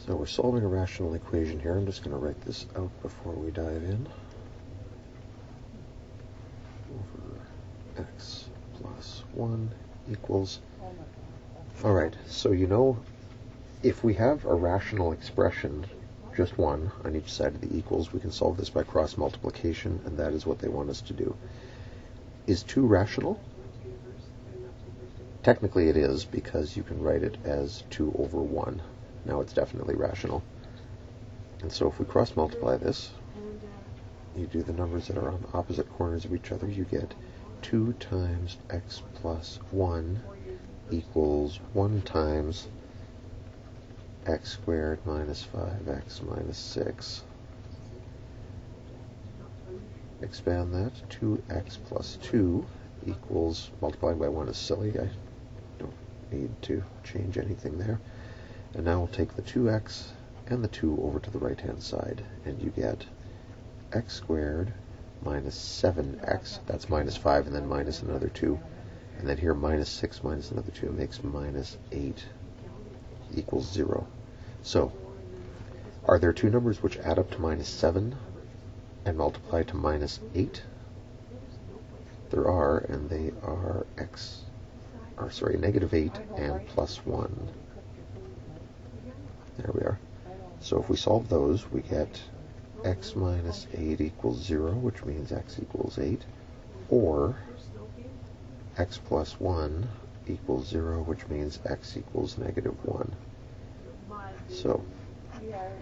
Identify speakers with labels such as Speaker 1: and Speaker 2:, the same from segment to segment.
Speaker 1: So we're solving a rational equation here. I'm just going to write this out before we dive in. Over x plus 1 equals... Alright, so you know, if we have a rational expression, just one, on each side of the equals, we can solve this by cross multiplication, and that is what they want us to do. Is 2 rational? Technically it is, because you can write it as 2 over 1. Now it's definitely rational. And so if we cross multiply this, you do the numbers that are on the opposite corners of each other, you get 2 times x plus 1 equals 1 times x squared minus 5x minus 6. Expand that, 2x plus 2 equals, multiplying by 1 is silly, I don't need to change anything there. And now we'll take the 2x and the 2 over to the right-hand side, and you get x squared minus 7x, that's minus 5, and then minus another 2. And then here, minus 6 minus another 2 makes minus 8 equals 0. So, are there 2 numbers which add up to minus 7 and multiply to minus 8? There are, and they are negative 8 and plus 1. There we are. So if we solve those, we get x minus 8 equals 0, which means x equals 8, or x plus 1 equals 0, which means x equals negative 1. So,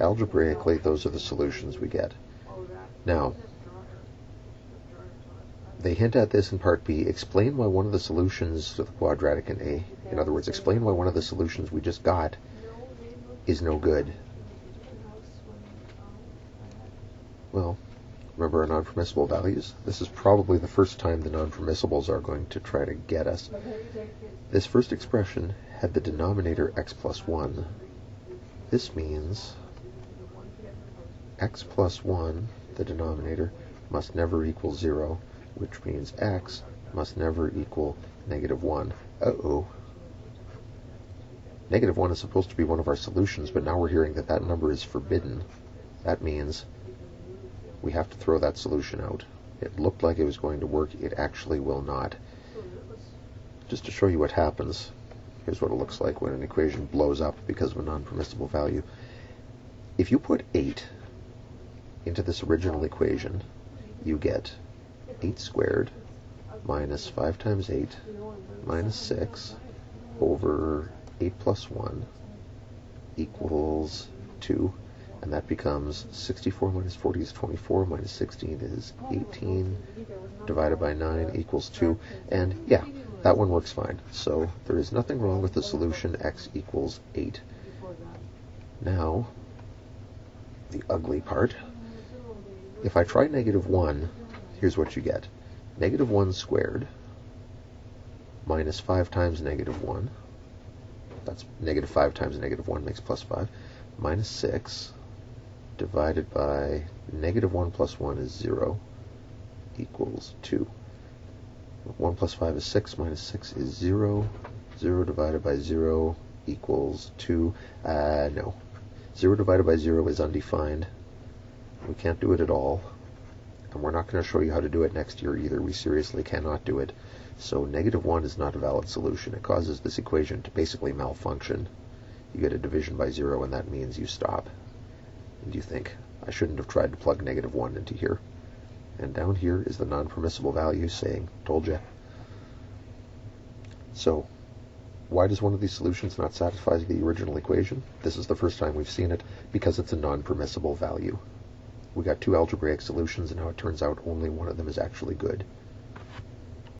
Speaker 1: algebraically, those are the solutions we get. Now, they hint at this in part B. Explain why one of the solutions to the quadratic in A, in other words, explain why one of the solutions we just got is no good. Well, remember our non-permissible values? This is probably the first time the non-permissibles are going to try to get us. This first expression had the denominator x plus 1. This means x plus 1, the denominator, must never equal 0, which means x must never equal negative 1. Uh-oh. Negative 1 is supposed to be one of our solutions, but now we're hearing that that number is forbidden. That means we have to throw that solution out. It looked like it was going to work. It actually will not. Just to show you what happens, here's what it looks like when an equation blows up because of a non-permissible value. If you put 8 into this original equation, you get 8 squared minus 5 times 8 minus 6 over 8 plus 1 equals 2. And that becomes 64 minus 40 is 24, minus 16 is 18, divided by 9 equals 2. And yeah, that one works fine. So there is nothing wrong with the solution x equals 8. Now, the ugly part. If I try negative 1, here's what you get. Negative 1 squared minus 5 times negative 1. That's negative 5 times negative 1 makes plus 5. Minus 6 divided by negative 1 plus 1 is 0 equals 2. 1 plus 5 is 6, minus 6 is 0. 0 divided by 0 equals 2. No. 0 divided by 0 is undefined. We can't do it at all. And we're not going to show you how to do it next year either. We seriously cannot do it. So negative 1 is not a valid solution. It causes this equation to basically malfunction. You get a division by 0, and that means you stop. And you think, I shouldn't have tried to plug negative 1 into here. And down here is the non-permissible value saying, told ya. So, why does one of these solutions not satisfy the original equation? This is the first time we've seen it, because it's a non-permissible value. We got 2 algebraic solutions, and now it turns out only one of them is actually good.